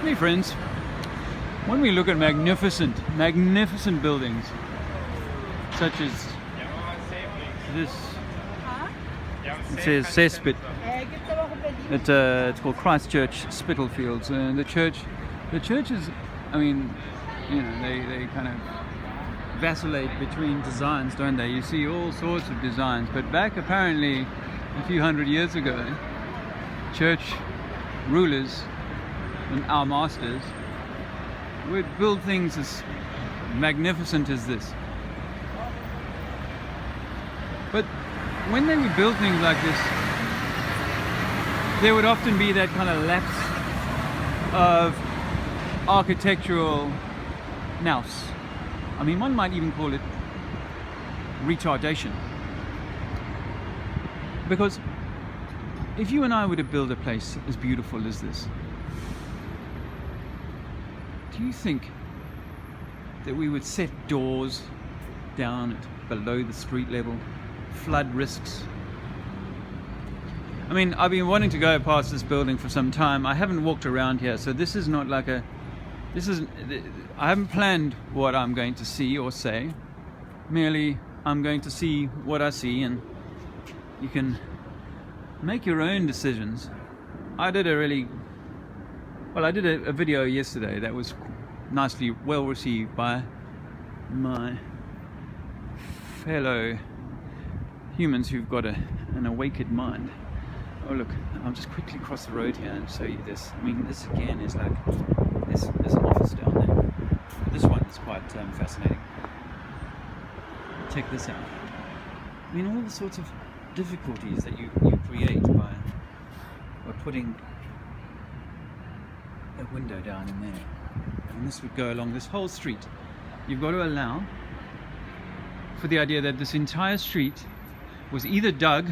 Hey friends, when we look at magnificent buildings, such as this, it says Cesspit. It's called Christchurch Spitalfields, and the church is, I mean, you know, they kind of vacillate between designs, don't they? You see all sorts of designs, but back apparently a few hundred years ago, church rulers and our masters would build things as magnificent as this. But when they would build things like this, there would often be that kind of lapse of architectural nous. I mean, one might even call it retardation. Because if you and I were to build a place as beautiful as this, do you think that we would set doors down at below the street level, flood risks? I mean, I've been wanting to go past this building for some time. I haven't walked around here, so this is not like I haven't planned what I'm going to see or say. Merely, I'm going to see what I see, and you can make your own decisions. I did a video yesterday that was nicely well received by my fellow humans who've got an awakened mind. Oh look, I'll just quickly cross the road here and show you this. I mean, this again is like, there's an office down there. This one is quite fascinating. Check this out. I mean, all the sorts of difficulties that you create by putting a window down in there. And this would go along this whole street. You've got to allow for the idea that this entire street was either dug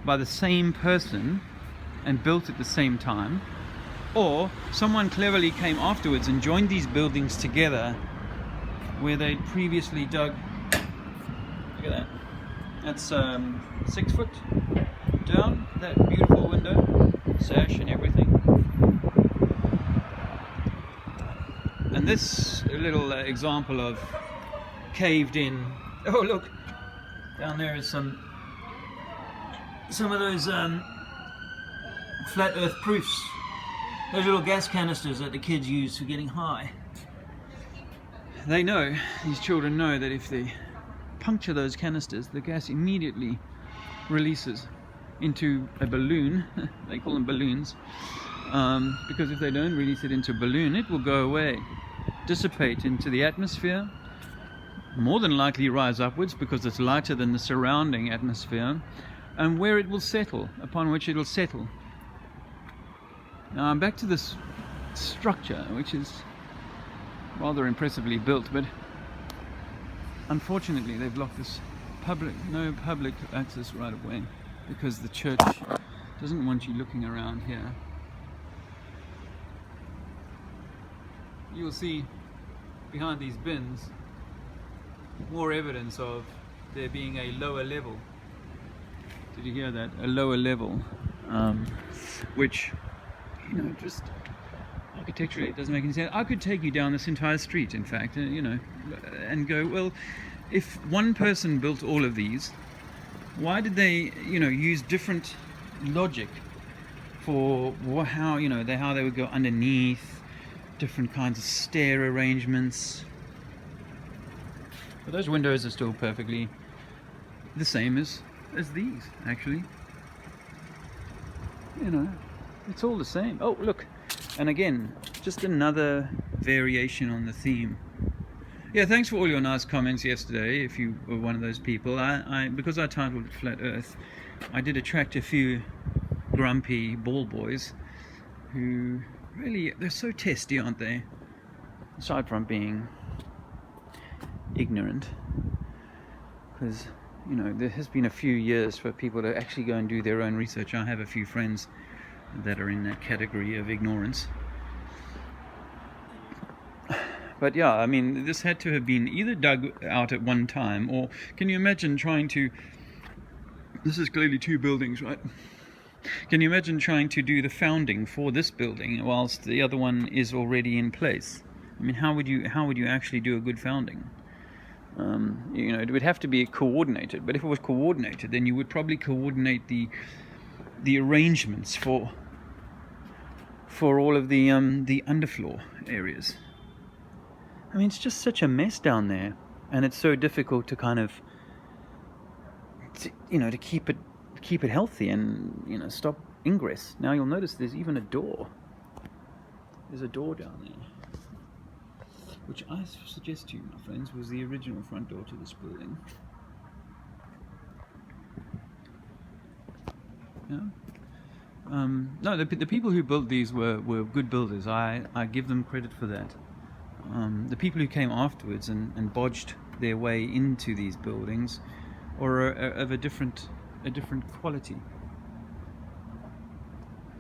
by the same person and built at the same time, or someone cleverly came afterwards and joined these buildings together where they'd previously dug. Look at that. That's 6 foot down, that beautiful window, sash and everything. And this little example of caved in. Oh look, down there is some of those flat earth proofs. Those little gas canisters that the kids use for getting high. They know, these children know, that if they puncture those canisters, the gas immediately releases into a balloon. They call them balloons, because if they don't release it into a balloon, it will go away, dissipate into the atmosphere, more than likely rise upwards because it's lighter than the surrounding atmosphere, and where it will settle, upon which it will settle. Now I'm back to this structure, which is rather impressively built, but unfortunately they've blocked this no public access right of way because the church doesn't want you looking around here. You'll see behind these bins more evidence of there being a lower level. Did you hear that? A lower level, which, you know, just architecturally it doesn't make any sense. I could take you down this entire street, in fact, you know, and go, well, if one person built all of these, why did they, you know, use different logic for how, you know, how they would go underneath, different kinds of stair arrangements. But those windows are still perfectly the same as these, actually. You know, it's all the same. Oh, look. And again, just another variation on the theme. Yeah, thanks for all your nice comments yesterday, if you were one of those people. Because I titled it Flat Earth, I did attract a few grumpy ball boys who really, they're so testy, aren't they? Aside from being ignorant. Because, you know, there has been a few years for people to actually go and do their own research. I have a few friends that are in that category of ignorance. But yeah, I mean, this had to have been either dug out at one time, or can you imagine trying to... This is clearly two buildings, right? Can you imagine trying to do the founding for this building whilst the other one is already in place? I mean, how would you actually do a good founding? You know, it would have to be coordinated. But if it was coordinated, then you would probably coordinate the arrangements for all of the underfloor areas. I mean, it's just such a mess down there, and it's so difficult to kind of, to keep it healthy and stop ingress. Now you'll notice there's even a door. There's a door down there, which I suggest to you, my friends, was the original front door to this building. Yeah. No, the people who built these were good builders. I give them credit for that. The people who came afterwards and bodged their way into these buildings are of a different quality.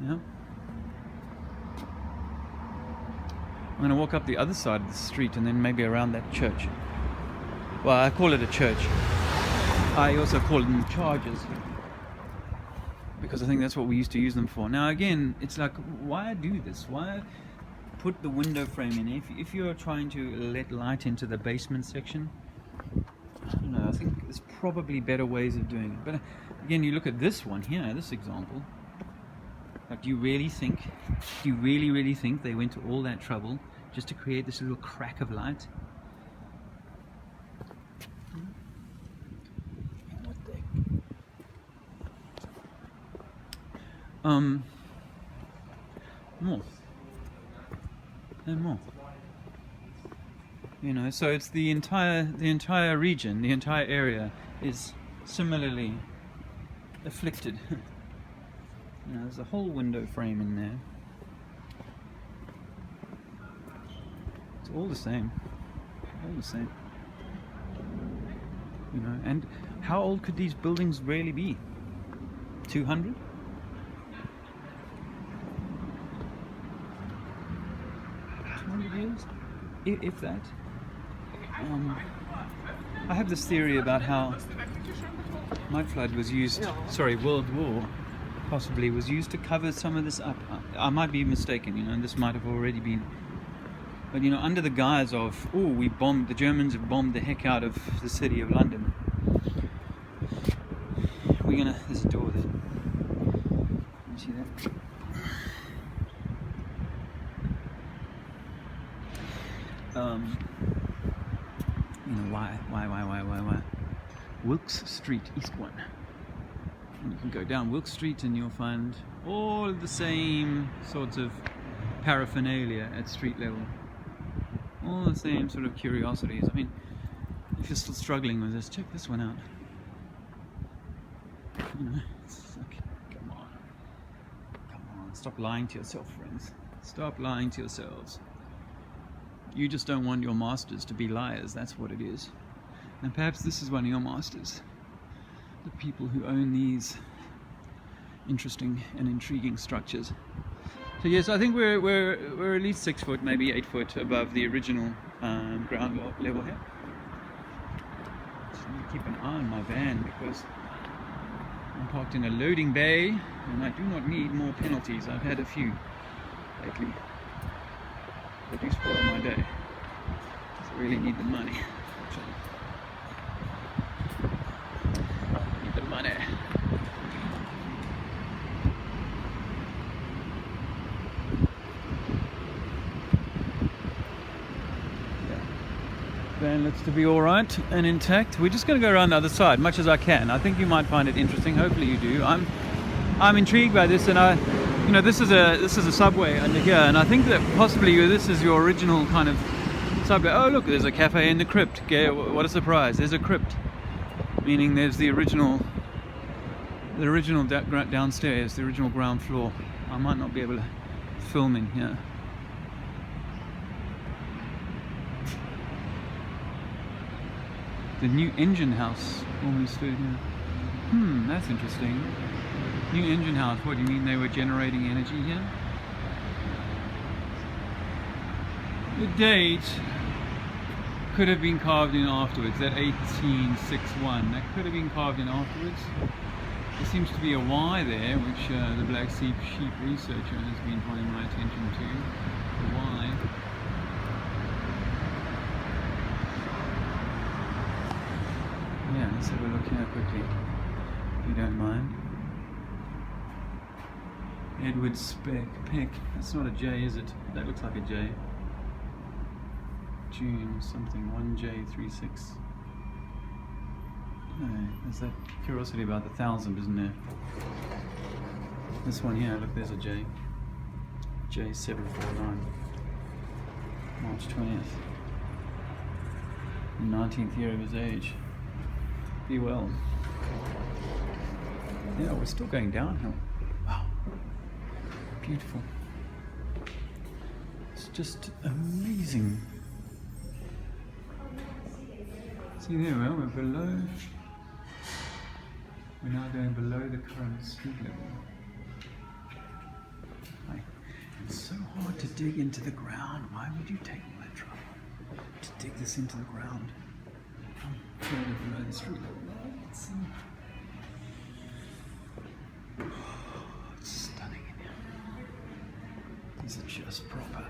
Yeah. I'm going to walk up the other side of the street and then maybe around that church. Well, I call it a church. I also call them charges, because I think that's what we used to use them for. Now again, it's like, why do this? Why put the window frame in? If you're trying to let light into the basement section, I don't know, I think there's probably better ways of doing it. But again, you look at this one here, this example. Like, do you really think they went to all that trouble just to create this little crack of light? What the heck? More and more. So it's the entire region, the entire area is similarly afflicted. There's a whole window frame in there. It's all the same. All the same. And how old could these buildings really be? 200? Years, if that. I have this theory about how night flood was used, World War possibly was used to cover some of this up. I might be mistaken, and this might have already been. But under the guise of, the Germans have bombed the heck out of the city of London. There's a door there. You see that? Why? Wilkes Street, East 1. And you can go down Wilkes Street and you'll find all of the same sorts of paraphernalia at street level. All the same sort of curiosities. I mean, if you're still struggling with this, check this one out. It's like, come on. Stop lying to yourself, friends. Stop lying to yourselves. You just don't want your masters to be liars, that's what it is. And perhaps this is one of your masters. The people who own these interesting and intriguing structures. So yes, I think we're at least 6 foot, maybe 8 foot above the original ground level here. So I need to keep an eye on my van because I'm parked in a loading bay and I do not need more penalties. I've had a few lately. They do spoil my day. I really need the money. Need the money. Van looks to be alright and intact. We're just going to go around the other side, much as I can. I think you might find it interesting. Hopefully you do. I'm intrigued by this, and this is a subway under here, and I think that possibly this is your original kind of subway. Oh look, there's a cafe in the crypt. What a surprise! There's a crypt, meaning there's the original downstairs, the original ground floor. I might not be able to film in here. The new engine house almost stood here. That's interesting. New engine house, what do you mean they were generating energy here? The date could have been carved in afterwards, that 1861, that could have been carved in afterwards. There seems to be a Y there, which the black sheep researcher has been drawing my attention to. The Y. Yeah, let's have a look here quickly, if you don't mind. Edward Peck. That's not a J, is it? That looks like a J. June something, 1J36. There's that curiosity about the 1000, isn't there? This one here, look, there's a J. J749. March 20th. The 19th year of his age. Be well. Yeah, we're still going downhill. Wow. Beautiful. It's just amazing. See there, well, we're below. We're now going below the current street level. It's so hard to dig into the ground. Why would you take all that trouble to dig this into the ground? I'm further below the street level now. Let's see. Oh, it's stunning in here. These are just proper.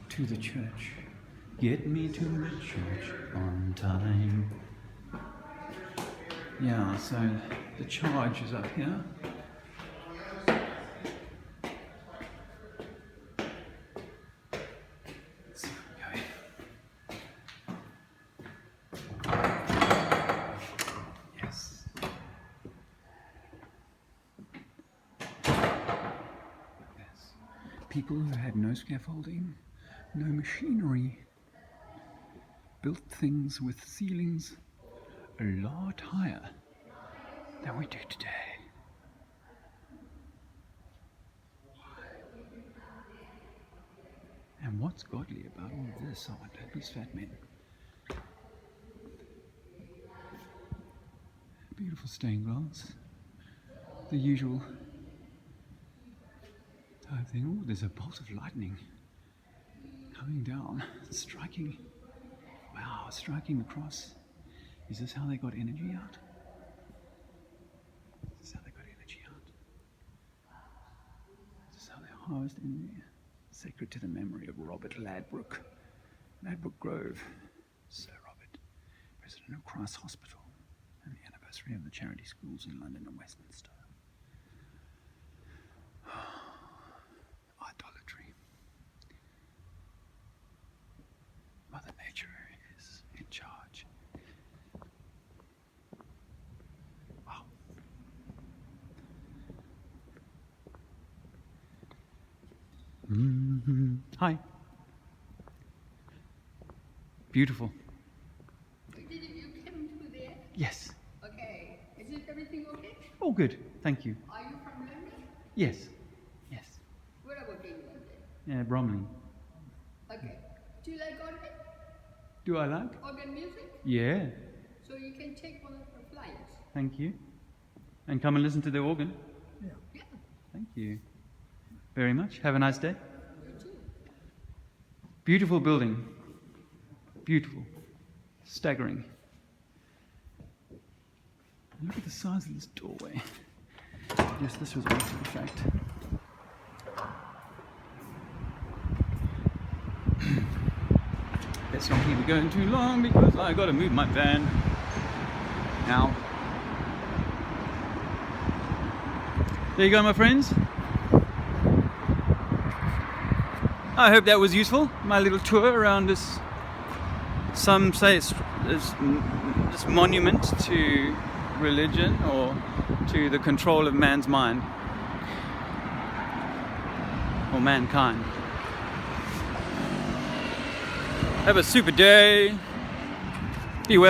To the church. Get me to the church on time. Yeah, so the charge is up here. Let's go. Yes. Yes. People who had no scaffolding, no machinery, built things with ceilings a lot higher than we do today. And what's godly about all of this, I wonder, these fat men? Beautiful stained glass. The usual type thing. Oh, there's a bolt of lightning coming down, striking. Wow, striking the cross. Is this how they got energy out? Is this how they got energy out? Is this how they harvest energy? Sacred to the memory of Robert Ladbroke. Ladbroke Grove. Sir Robert, President of Christ Hospital, and the anniversary of the charity schools in London and Westminster. Idolatry. Mother Nature is in charge. Wow. Hi. Beautiful. Did you come through there? Yes. Okay. Is it everything okay? Oh, good. Thank you. Are you from London? Yes. Yes. Where about in London? Yeah, Bromley. Okay. Do you like organ? Do I like? Organ music? Yeah. So you can take one of the flights. Thank you. And come and listen to the organ. Yeah. Thank you very much. Have a nice day. You too. Beautiful building. Beautiful. Staggering. Look at the size of this doorway. Yes, this was after the fact. Let's not keep it going too long because I got to move my van now. There you go, my friends. I hope that was useful. My little tour around this. Some say it's this monument to religion or to the control of man's mind or mankind. Have a super day.